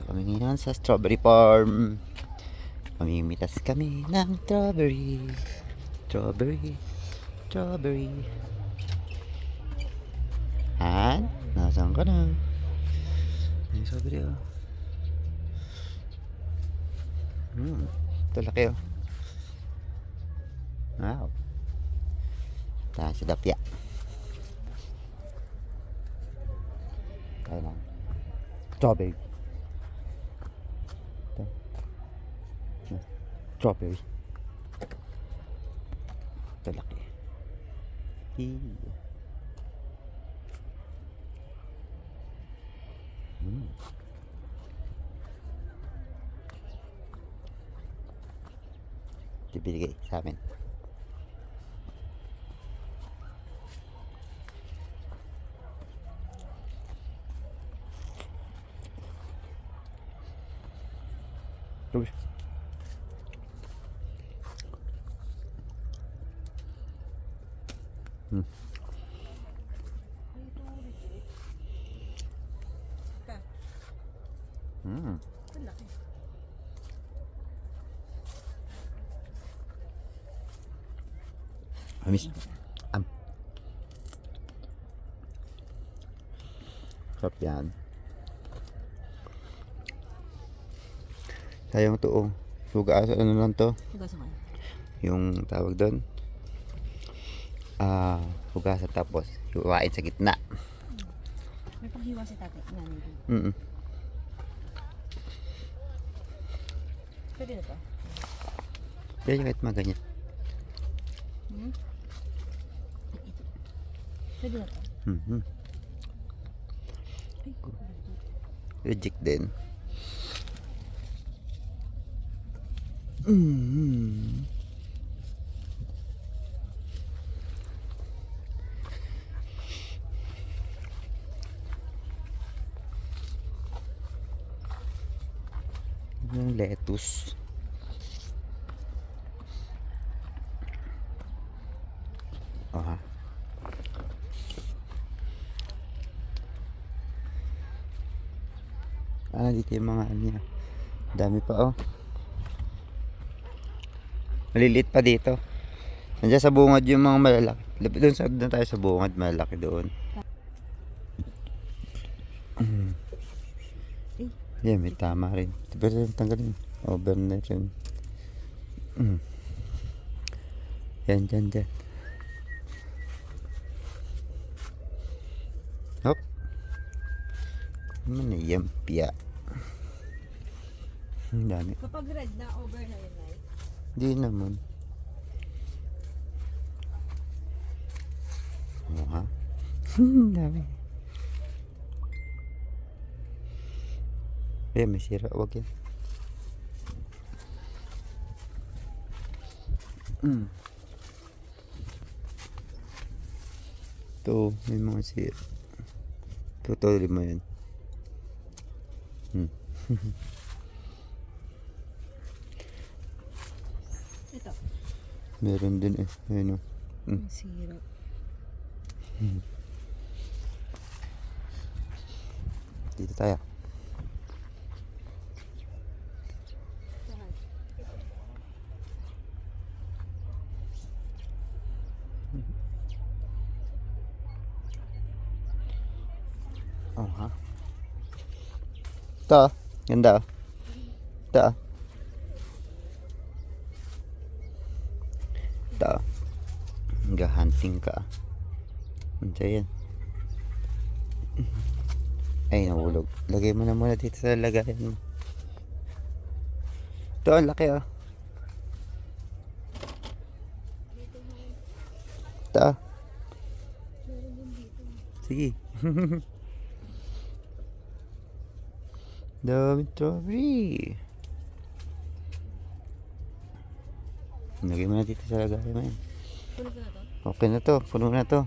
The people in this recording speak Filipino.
kami ngayon sa strawberry farm. Mamimitas kami ng strawberry. Strawberry. Strawberry. Han? Nasaan ka na? Ay, strawberry oh. Ito laki oh. Wow. Tahan si Dapya. Kaya lang. Strawberry. Strawberry. Ito laki. Ito binigay sa amin. Strawberry. Amis. Sarap yan. Sayang to oh. Hugasan ano lang to? Hugasan ko. Yung tawag doon. Hugasan tapos hiwain sa gitna. May paghiwa si tatay. Pwede na to? Yan yung kahit mga ganyan. Pwede na to? Reject din. Yung lettuce. Aha. Dito yung mga ano niya. Dami pa oh. Maliliit pa dito. Nandiyan sa bungad yung mga malalaki. Doon tayo sa bungad, malalaki doon. Yan, may tama rin. Pero tanggalin. Over na rin. Yan, dyan. Hop. Ano yan, piya. Ang dami. Kapag red na, over na yun, right? Hindi naman. Oo ha? Dami. May sira. Huwag yan. Ito, may mga sira. Tutuloy mo yan. Ito. Meron din eh. Ayun o. May sira. Dito tayo. Oh ha. Ito. Ganda. Ito. Ito. Nag-hunting ka. Andiyan yan. Ay, nahulog. Lagay mo na muna dito sa lagayan mo. Ito, ang laki oh. Ito. Sige. Dami strawberry. Lagay mo na dito sa lagayan mo yan. Puno ko na to? Okay na to. Puno na to.